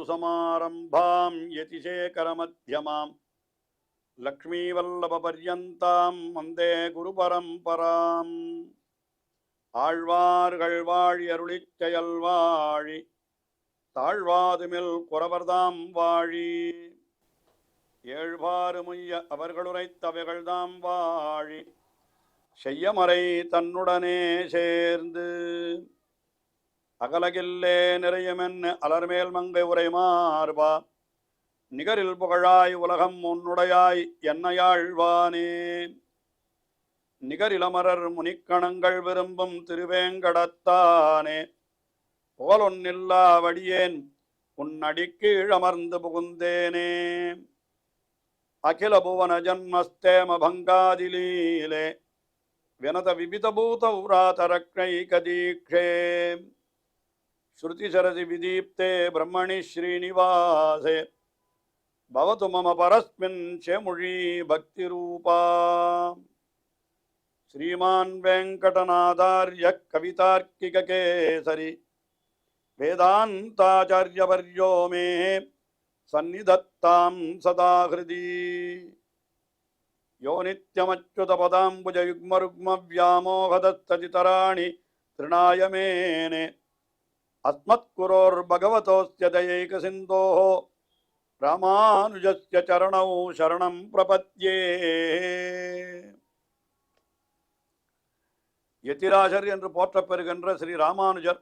சமாரம்பாம் யதிசேகரமத்யமாம் லக்ஷ்மீவல்லபபர்யந்தாம் வந்தே குரு பரம்பராம். ஆழ்வார்கள் வாழி அருளிச் செயல் வாழி தாழ்வாதுமில் குறவர்தாம் வாழி. ஏழ்வாறு முய்ய அவர்களுரைத்தவைகள்தாம் வாழி செய்யமறை தன்னுடனே சேர்ந்து. அகலகில்லே நிறையுமென்னு அலர்மேல் மங்கை உரை மார்பா நிகரில் புகழாய் உலகம் உன்னுடையாய் என்னையாழ்வானே. நிகரிலமரர் முனிக்கணங்கள் விரும்பும் திருவேங்கடத்தானே புகழொன்னில்லா வடியேன் உன்னடிக்கீழமர்ந்து புகுந்தேனே. அகில புவன ஜன்மஸ்தேம பங்காதிலீலே வினத விவிதபூத உராதரக்ஞைகதீக்ஷே. ஸ்ருதிசரசி விதீப்தே பிரம்மணி ஸ்ரீனிவாசே பவது மம பரஸ்மின் செமுழி பக்திரூபா. ஸ்ரீமான் வெங்கடநாதார்ய கவிதார்க்கிககேசரி வேதாந்தாச்சார்யவர்யோ மே சந்நிதத்தாம் சதா ஹிருதி. யோ நித்யமச்சுதபதாம்புஜயுக்மருக்மவ்யாமோகதஸ்ததிதராணி திருணாய மேனே. அஸ்மத்குரோர்பகவதோஸ்ய தயைகசிந்தோः ராமானுஜஸ்ய சரணௌ சரணம் பிரபத்யே. யதிராஜர் என்று போற்றப் பெறுகின்ற ஸ்ரீ ராமானுஜர்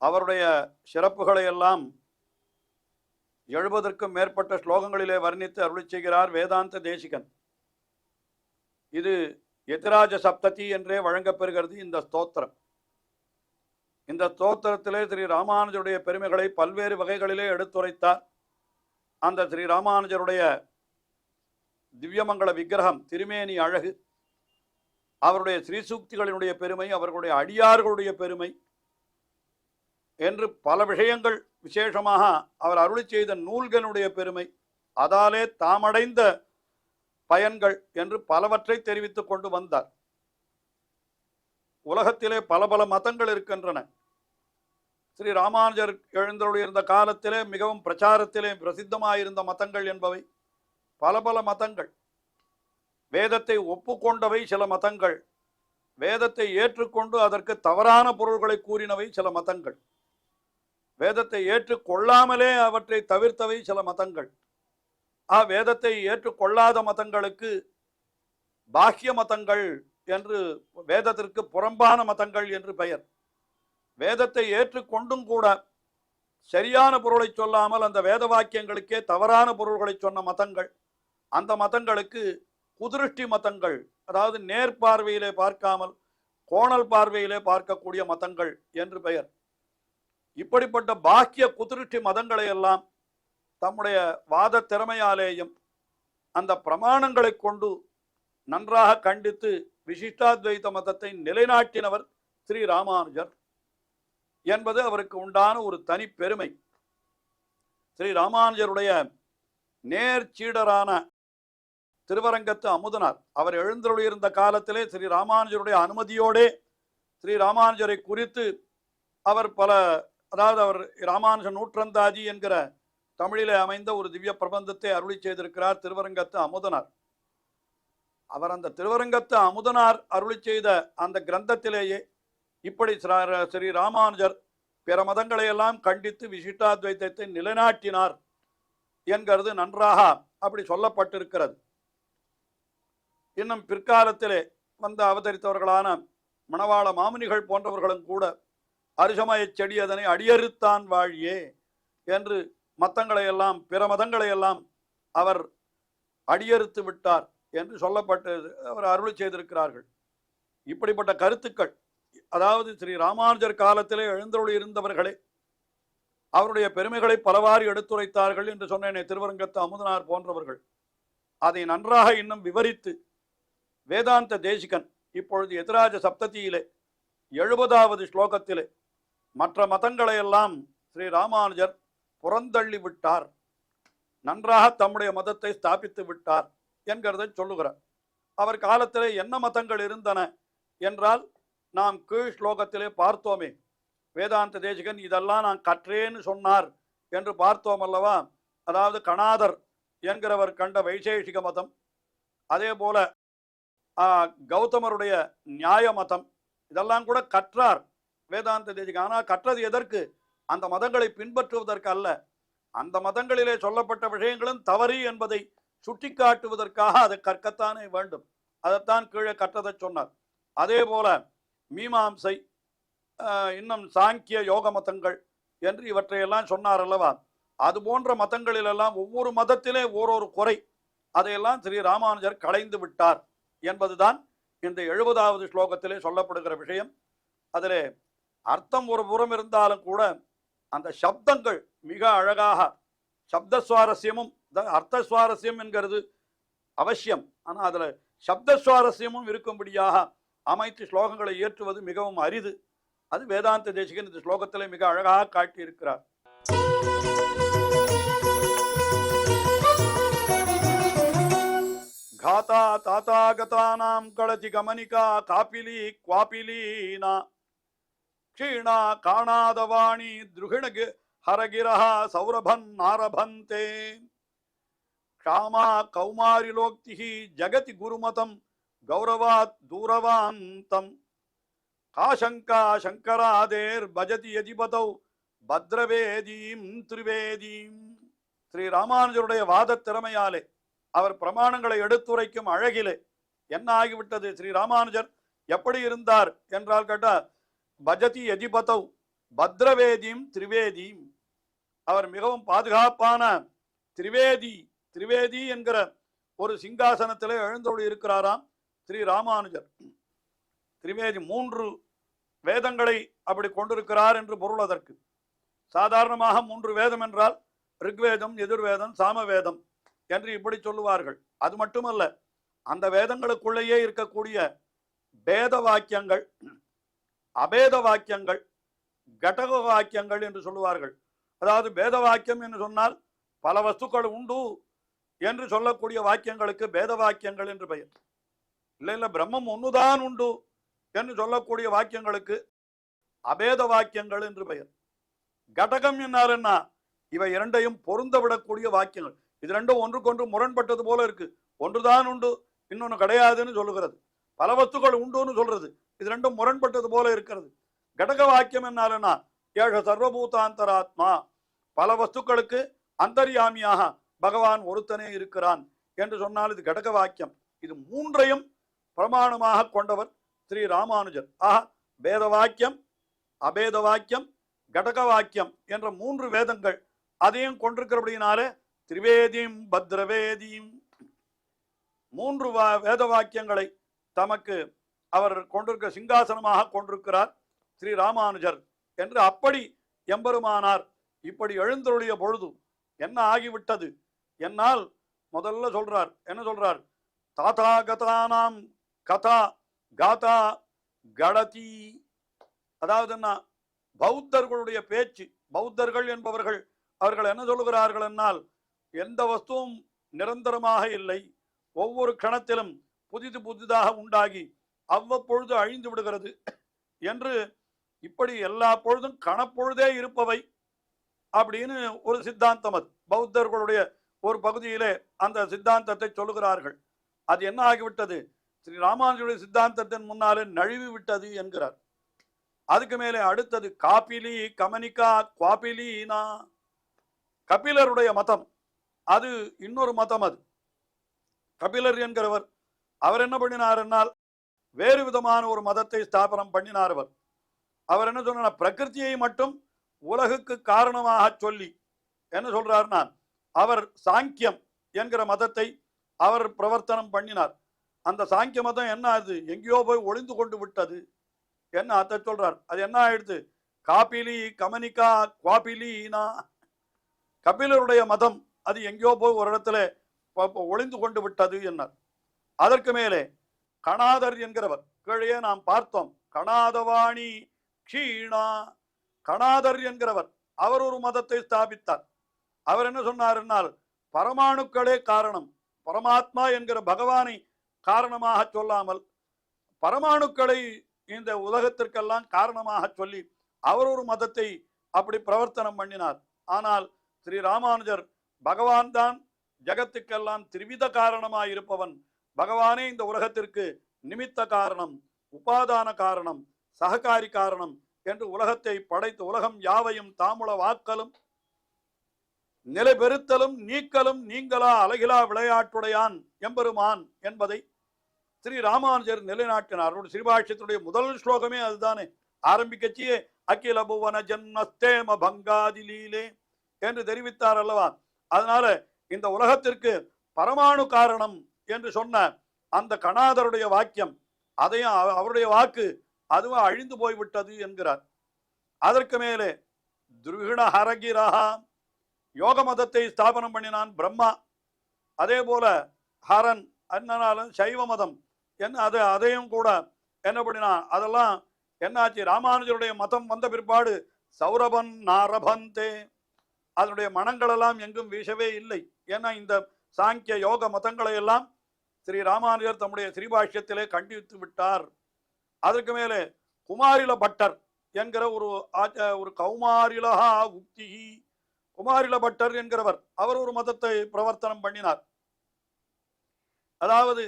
அவருடைய சிறப்புகளை எல்லாம் 70க்கும் மேற்பட்ட ஸ்லோகங்களிலே வர்ணித்து அருளிச் செய்கிறார் வேதாந்த தேசிகன். இது யதிராஜ சப்ததி என்றே வழங்கப்பெறுகிறது இந்த ஸ்தோத்திரம். இந்த ஸ்தோத்திரத்திலே ஸ்ரீ ராமானுஜருடைய பெருமைகளை பல்வேறு வகைகளிலே எடுத்துரைத்தார். அந்த ஸ்ரீ ராமானுஜருடைய திவ்யமங்கள விக்கிரகம், திருமேனி அழகு, அவருடைய ஸ்ரீசூக்திகளினுடைய பெருமை, அவர்களுடைய அடியார்களுடைய பெருமை என்று பல விஷயங்கள், விசேஷமாக அவர் அருளி செய்த நூல்களுடைய பெருமை, அதாலே தாமடைந்த பயன்கள் என்று பலவற்றை தெரிவித்துக் கொண்டு வந்தார். உலகத்திலே பல பல மதங்கள் இருக்கின்றன. ஸ்ரீ ராமானுஜர் எழுந்தருளியிருந்த காலத்திலே மிகவும் பிரச்சாரத்திலே பிரசித்தமாயிருந்த மதங்கள் என்பவை பல பல மதங்கள். வேதத்தை ஒப்புக்கொண்டவை சில மதங்கள், வேதத்தை ஏற்றுக்கொண்டு அதற்கு தவறான பொருள்களை கூறினவை சில மதங்கள், வேதத்தை ஏற்றுக்கொள்ளாமலே அவற்றை தவிர்த்தவை சில மதங்கள். வேதத்தை ஏற்றுக்கொள்ளாத மதங்களுக்கு பாஹ்ய மதங்கள் என்று, வேதத்திற்கு புறம்பான மதங்கள் என்று பெயர். வேதத்தை ஏற்றுக்கொண்டும் கூட சரியான பொருளை சொல்லாமல் அந்த வேத வாக்கியங்களுக்கே தவறான பொருள்களை சொன்ன மதங்கள், அந்த மதங்களுக்கு குதிருஷ்டி மதங்கள், அதாவது நேர்பார்வையிலே பார்க்காமல் கோணல் பார்வையிலே பார்க்கக்கூடிய மதங்கள் என்று பெயர். இப்படிப்பட்ட பாக்கிய குதிருஷ்டி மதங்களை எல்லாம் தம்முடைய வாத திறமையாலேயும் அந்த பிரமாணங்களை கொண்டு நன்றாக கண்டித்து விசிஷ்டாத்வைத மதத்தை நிலைநாட்டினவர் ஸ்ரீ ராமானுஜர் என்பது அவருக்கு உண்டான ஒரு தனி பெருமை. ஸ்ரீ ராமானுஜருடைய நேர்ச்சீடரான திருவரங்கத்து அமுதனார் அவர் எழுந்தருளியிருந்த காலத்திலே ஸ்ரீ ராமானுஜருடைய அனுமதியோடே ஸ்ரீ ராமானுஜரை குறித்து அவர் அதாவது அவர் ராமானுஜ நூற்றந்தாதி என்கிற தமிழிலே அமைந்த ஒரு திவ்ய பிரபந்தத்தை அருளி செய்திருக்கிறார் திருவரங்கத்து அமுதனார். அவர் அந்த திருவரங்கத்து அமுதனார் அருளி செய்த அந்த கிரந்தத்திலேயே இப்படி ஸ்ரீ ராமானுஜர் பிற மதங்களை எல்லாம் கண்டித்து விசிஷ்டாத்வைதத்தை நிலைநாட்டினார் என்கிறது நன்றாக அப்படி சொல்லப்பட்டிருக்கிறது. இன்னும் பிற்காலத்திலே வந்து அவதரித்தவர்களான மணவாள மாமுனிகள் போன்றவர்களும் கூட அரிசமய செடி அதனை அடியறுத்தான் வாழியே என்று மதங்களையெல்லாம் பிற மதங்களையெல்லாம் அவர் அடியறுத்து விட்டார் என்று சொல்லப்பட்டு அவர் அருளி செய்திருக்கிறார்கள். இப்படிப்பட்ட கருத்துக்கள், அதாவது ஸ்ரீ ராமானுஜர் காலத்திலே எழுந்தருளி இருந்தவர்களே அவருடைய பெருமைகளை பலவாறு எடுத்துரைத்தார்கள் என்று சொன்னேனே திருவரங்கத்து அமுதனார் போன்றவர்கள். அதை நன்றாக இன்னும் விவரித்து வேதாந்த தேசிகன் இப்பொழுது யதிராஜ சப்ததியிலே 70வது ஸ்லோகத்திலே மற்ற மதங்களையெல்லாம் ஸ்ரீ ராமானுஜர் புறந்தள்ளி விட்டார், நன்றாக தம்முடைய மதத்தை ஸ்தாபித்து விட்டார் என்கிறதை சொல்லுகிறார். அவர் காலத்திலே என்ன மதங்கள் இருந்தன என்றால் நாம் கீழ் ஸ்லோகத்திலே பார்த்தோமே. வேதாந்த தேசிகன் இதெல்லாம் நான் கற்றேன்னு சொன்னார் என்று பார்த்தோம் அல்லவா? அதாவது கணாதர் என்கிறவர் கண்ட வைசேஷிக மதம், அதே போல கௌதமருடைய நியாய மதம், இதெல்லாம் கூட கற்றார் வேதாந்த தேசிகன். ஆனால் கற்றது எதற்கு? அந்த மதங்களை பின்பற்றுவதற்கு அல்ல. அந்த மதங்களிலே சொல்லப்பட்ட விஷயங்களும் தவறு என்பதை சுட்டிக்காட்டுவதற்காக அதை கற்கத்தானே வேண்டும். அதைத்தான் கீழே கற்றதை சொன்னார். அதே போல மீமாம்சை, இன்னும் சாங்கிய யோக மதங்கள் என்று இவற்றையெல்லாம் சொன்னார் அல்லவா? அது போன்ற மதங்களிலெல்லாம் ஒவ்வொரு மதத்திலே ஓரொரு குறை, அதையெல்லாம் ஸ்ரீ ராமானுஜர் களைந்து விட்டார் என்பதுதான் இந்த 70வது ஸ்லோகத்திலே சொல்லப்படுகிற விஷயம். அதிலே அர்த்தம் ஒரு புறம் இருந்தாலும் கூட அந்த சப்தங்கள் மிக அழகாக, சப்த சுவாரஸ்யமும் அர்த்த சுவாரஸ்யம் என்கிறது அவசியம், ஆனால் அதில் சப்த சுவாரஸ்யமும் இருக்கும்படியாக அமைத்து ஸ்லோகங்களை இயற்றுவது மிகவும் அரிது. அது வேதாந்த தேசிகன் இந்த ஸ்லோகத்திலே மிக அழகாக காட்டியிருக்கிறார். காதா தாத்தாகதானாம் களதி கமனிகா காபிலி குவாபிலீனா க்ஷீணா காணாதவாணி துருகிண ஹரகிரஹ சௌரபன் ஆரபந்தே க்ஷாமா கௌமாரிலோக்திஹி ஜகதி குருமதம் கௌரவாத் தூரவாந்தம் காசங்கா சங்கராதேர் பஜதி யதிபதௌ பத்ரவேதீம் திரிவேதீம். ஸ்ரீ ராமானுஜருடைய வாத திறமையாலே, அவர் பிரமாணங்களை எடுத்துரைக்கும் அழகிலே என்ன ஆகிவிட்டது? ஸ்ரீ ராமானுஜர் எப்படி இருந்தார் என்றால் கேட்டால், பஜதி யதிபதௌ பத்ரவேதீம் திரிவேதீம், அவர் மிகவும் பாதுகாப்பான திரிவேதி என்கிற ஒரு சிங்காசனத்திலே எழுந்தோடு இருக்கிறாராம் ஸ்ரீ ராமானுஜர். திரிவேதி 3 வேதங்களை அப்படி கொண்டிருக்கிறார் என்று பொருள். அதற்கு சாதாரணமாக 3 வேதம் என்றால் ரிக்வேதம், எதிர்வேதம், சாமவேதம் என்று இப்படி சொல்லுவார்கள். அது மட்டுமல்ல, அந்த வேதங்களுக்குள்ளேயே இருக்கக்கூடிய பேத வாக்கியங்கள், அபேத வாக்கியங்கள், கடக வாக்கியங்கள் என்று சொல்லுவார்கள். அதாவது பேத வாக்கியம் என்று சொன்னால் பல வஸ்துக்கள் உண்டு என்று சொல்லக்கூடிய வாக்கியங்களுக்கு பேத வாக்கியங்கள் என்று பெயர். இல்லை பிரம்மம் ஒன்றுதான் உண்டு என்று சொல்லக்கூடிய வாக்கியங்களுக்கு அபேத வாக்கியங்கள் என்று பெயர். கடகம் என்னாருன்னா இவை இரண்டையும் பொருந்த விடக்கூடிய வாக்கியங்கள். இது ரெண்டும் ஒன்றுக்கொன்று முரண்பட்டது போல இருக்கு. ஒன்றுதான் உண்டு, இன்னொன்று கிடையாதுன்னு சொல்லுகிறது. பல வஸ்துக்கள் உண்டுன்னு சொல்றது. இது ரெண்டும் முரண்பட்டது போல இருக்கிறது. கடக வாக்கியம் என்னாலுன்னா ஏழ சர்வபூதாந்தராத்மா, பல வஸ்துக்களுக்கு அந்தர்யாமியாக பகவான் ஒருத்தனே இருக்கிறான் என்று சொன்னால் இது கடக வாக்கியம். இது 3ஐயும் பிரமாணமாக கொண்டவர் ஸ்ரீ ராமானுஜர். ஆக பேத வாக்கியம், அபேத வாக்கியம், கடக வாக்கியம் என்ற 3 வேதங்கள் அதையும் கொண்டிருக்கிறபடினாலே திரிவேதியும் பத்ரவேதியும் 3 வேத வாக்கியங்களை தமக்கு அவர் கொண்டிருக்க சிங்காசனமாக கொண்டிருக்கிறார் ஸ்ரீ ராமானுஜர் என்று. அப்படி எம்பெருமானார் இப்படி எழுந்தருளிய பொழுது என்ன ஆகிவிட்டது என்னால் முதல்ல சொல்றார். என்ன சொல்றார்? தாதாகதானாம் கதா காதா கடதி. அதாவது என்ன, பௌத்தர்களுடைய பேச்சு. பௌத்தர்கள் என்பவர்கள் அவர்கள் என்ன சொல்லுகிறார்கள் என்னால், எந்த வஸ்துவும் நிரந்தரமாக இல்லை, ஒவ்வொரு கணத்திலும் புதிதாக உண்டாகி அவ்வப்பொழுது அழிந்து விடுகிறது என்று, இப்படி எல்லா பொழுதும் கணப்பொழுதே இருப்பவை அப்படின்னு ஒரு சித்தாந்தம். அது பௌத்தர்களுடைய ஒரு பகுதியிலே அந்த சித்தாந்தத்தை சொல்லுகிறார்கள். அது என்ன ஆகிவிட்டது? ஸ்ரீ ராமானுஜருடைய சித்தாந்தத்தின் முன்னாலே நழுவி விட்டது என்கிறார். அதுக்கு மேலே அடுத்தது காபிலி கமனிகா குவாபிலீனா. கபிலருடைய மதம் அது இன்னொரு மதம். அது கபிலர் என்கிறவர் அவர் என்ன பண்ணினார் என்னால் வேறு விதமான ஒரு மதத்தை ஸ்தாபனம் பண்ணினார். அவர் என்ன சொன்ன, பிரகிருதியை மட்டும் உலகுக்கு காரணமாக சொல்லி என்ன சொல்றாருன்னா, அவர் சாங்கியம் என்கிற மதத்தை அவர் பிரவர்த்தனம் பண்ணினார். அந்த சாங்கிய மதம் என்ன, அது எங்கேயோ போய் ஒளிந்து கொண்டு விட்டது என்ன அதை சொல்றார். அது என்ன ஆயிடுது? காபிலி கமனிகா குவாபிலீனா. கபிலருடைய மதம் அது எங்கேயோ போய் ஒரு இடத்துல ஒளிந்து கொண்டு விட்டது என்னார். அதற்கு மேலே கணாதர் என்கிறவர் கீழே நாம் பார்த்தோம். கணாதவாணி க்ஷீணா. கணாதர் என்கிறவர் அவர் ஒரு மதத்தை ஸ்தாபித்தார். அவர் என்ன சொன்னார் என்னால், பரமாணுக்களே காரணம், பரமாத்மா என்கிற பகவானை காரணமாக சொல்லாமல் பரமாணுக்களை இந்த உலகத்திற்கெல்லாம் காரணமாக சொல்லி அவர் ஒரு மதத்தை அப்படி பிரவர்த்தனம் பண்ணினார். ஆனால் ஸ்ரீ ராமானுஜர் பகவான் தான் ஜகத்துக்கெல்லாம் திரிவித காரணமாயிருப்பவன், பகவானே இந்த உலகத்திற்கு நிமித்த காரணம், உபாதான காரணம், சககாரி காரணம் என்று உலகத்தை படைத்து உலகம் யாவையும் தாமுள வாக்கலும் நிலை பெறுத்தலும் நீக்கலும் நீங்களா அழகிலா விளையாட்டுடையான் எம்பெருமான் என்பதை ஸ்ரீ ராமானுஜர் நிலைநாட்டினார். ஸ்ரீபாஷ்யத்துடைய முதல் ஸ்லோகமே அதுதானே. ஆரம்பிக்கச்சியே அகில புவன ஜன்மஸ்தேம பங்காதிலீலே என்று தெரிவித்தார் அல்லவா. அதனால இந்த உலகத்திற்கு பரமாணு காரணம் என்று சொன்ன அந்த கணாதருடைய வாக்கியம், அதையும் அவருடைய வாக்கு அதுவும் அழிந்து போய்விட்டது என்கிறார். அதற்கு மேலே துருகிண ஹரகிரஹா, யோக மதத்தை ஸ்தாபனம் பண்ணினான் பிரம்மா. அதே போல ஹரன் அண்ணனாலும் சைவ மதம் என்ன அதையும் கூட என்ன பண்ணினான். அதெல்லாம் என்னாச்சு, ராமானுஜருடைய மதம் வந்த பிற்பாடு சௌரபன் நாரபந்தே, அதனுடைய மனங்கள் எல்லாம் எங்கும் வீசவே இல்லை. ஏன்னா இந்த சாங்கிய யோக மதங்களை எல்லாம் ஸ்ரீ ராமானுஜர் தம்முடைய ஸ்ரீபாஷ்யத்திலே கண்டித்து விட்டார். அதற்கு மேலே குமாரில பட்டர் என்கிற ஒரு கௌமாரிலஹா உக்தி, குமாரில பட்டர் என்கிறவர் அவர் ஒரு மதத்தை பிரவர்த்தனம் பண்ணினார். அதாவது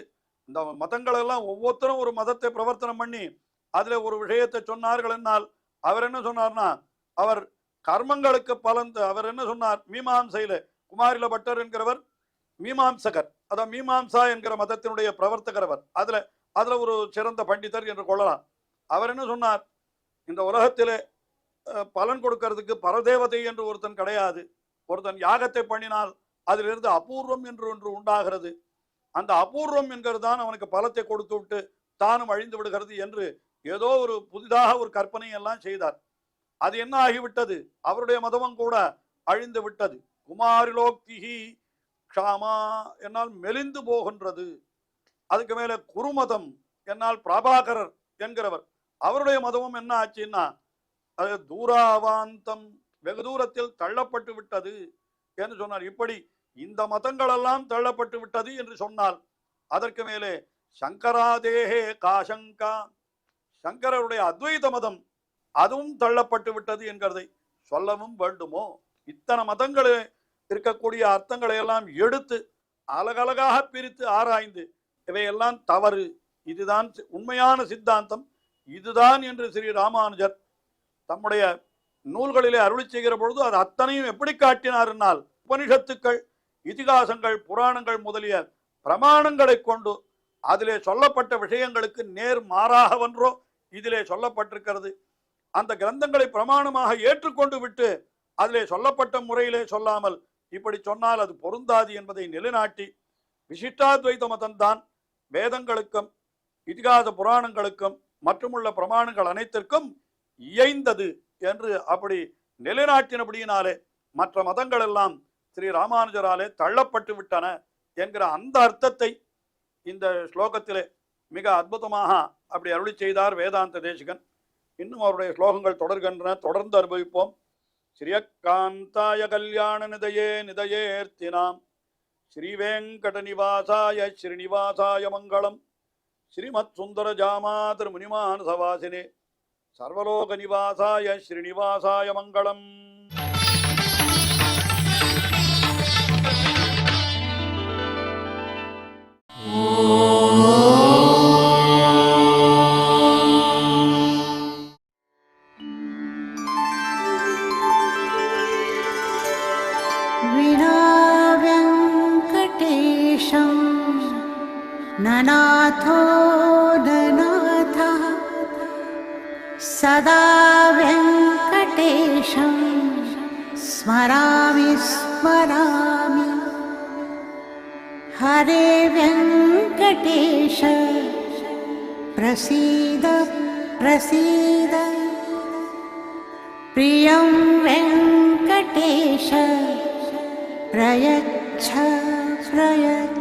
இந்த மதங்கள் எல்லாம் ஒவ்வொருத்தரும் ஒரு மதத்தை பிரவர்த்தனம் பண்ணி அதுல ஒரு விஷயத்தை சொன்னார்கள் என்னால் அவர் என்ன சொன்னார்னா, அவர் கர்மங்களுக்கு பலன் அவர் என்ன சொன்னார், மீமாம்சையில குமாரில பட்டர் என்கிறவர் மீமாம்சகர், அதான் மீமாம்சா என்கிற மதத்தினுடைய பிரவர்த்தகர் அவர். அதுல ஒரு சிறந்த பண்டிதர் என்று கொள்ளலாம். அவர் என்ன சொன்னார், இந்த உலகத்திலே பலன் கொடுக்கறதுக்கு பரதேவதை என்று ஒருத்தன் கிடையாது. ஒருத்தன் யாகத்தை பண்ணினால் அதிலிருந்து அபூர்வம் என்று ஒன்று உண்டாகிறது. அந்த அபூர்வம் என்கிறது தான் அவனுக்கு பலத்தை கொடுத்து விட்டு தானும் அழிந்து விடுகிறது என்று ஏதோ ஒரு புதிதாக ஒரு கற்பனை எல்லாம் செய்தார். அது என்ன ஆகிவிட்டது, அவருடைய மதமும் கூட அழிந்து விட்டது. குமாரிலோக்திஹி க்ஷாமா என்னால் மெலிந்து போகின்றது. அதுக்கு மேலே குருமதம் என்னால் பிரபாகரர் என்கிறவர், அவருடைய மதமும் என்ன ஆச்சுன்னா அது தூராவாந்தம், வெகு தூரத்தில் தள்ளப்பட்டு விட்டது என்று சொன்னார். இப்படி இந்த மதங்கள் எல்லாம் தள்ளப்பட்டு விட்டது என்று சொன்னால் அதற்கு மேலே சங்கராதேகே காசங்கா, சங்கரருடைய அத்வைத மதம் அதுவும் தள்ளப்பட்டு விட்டது என்கிறதை சொல்லவும் வேண்டுமோ. இத்தனை மதங்களில் இருக்கக்கூடிய அர்த்தங்களை எல்லாம் எடுத்து அழகழகாக பிரித்து ஆராய்ந்து இவையெல்லாம் தவறு, இதுதான் உண்மையான சித்தாந்தம், இதுதான் என்று ஸ்ரீ ராமானுஜர் தம்முடைய நூல்களிலே அருளி செய்கிற பொழுது அது அத்தனையும் எப்படி காட்டினார்னால், உபனிஷத்துக்கள், இதிகாசங்கள், புராணங்கள் முதலிய பிரமாணங்களை கொண்டு அதிலே சொல்லப்பட்ட விஷயங்களுக்கு நேர் மாறாகவென்றோ இதிலே சொல்லப்பட்டிருக்கிறது. அந்த கிரந்தங்களை பிரமாணமாக ஏற்றுக்கொண்டு விட்டு அதிலே சொல்லப்பட்ட முறையிலே சொல்லாமல் இப்படி சொன்னால் அது பொருந்தாது என்பதை நிலைநாட்டி விசிஷ்டாத்வைத மதம்தான் வேதங்களுக்கும் இதிகாச புராணங்களுக்கும் மற்றுமுள்ள பிரமாணங்கள் அனைத்திற்கும் இயைந்தது என்று அப்படி நிலைநாட்டினபடியினாலே மற்ற மதங்கள் எல்லாம் ஸ்ரீ ராமானுஜராலே தள்ளப்பட்டு விட்டன என்கிற அந்த அர்த்தத்தை இந்த ஸ்லோகத்திலே மிக அற்புதமாக அப்படி அருளி செய்தார் வேதாந்த தேசிகன். இன்னும் அவருடைய ஸ்லோகங்கள் தொடர்கின்றன, தொடர்ந்து அனுபவிப்போம். ஸ்ரீயக்காந்தாய கல்யாண நிதயே நிதயேர்த்தினாம் ஸ்ரீவேங்கட நிவாசாய ஸ்ரீனிவாசாய மங்களம். ஸ்ரீமத் சுந்தர ஜாமாதர் முனிமானசவாசினே சர்வலோக நிவாசாய ஸ்ரீனிவாசாய மங்களம். ननाथो ननाथः सदा वेङ्कटेशं स्मरामि स्मरामि. हरे वेङ्कटेश प्रसीद प्रसीद. प्रियं वेङ्कटेश प्रयच्छ प्रयच्छ.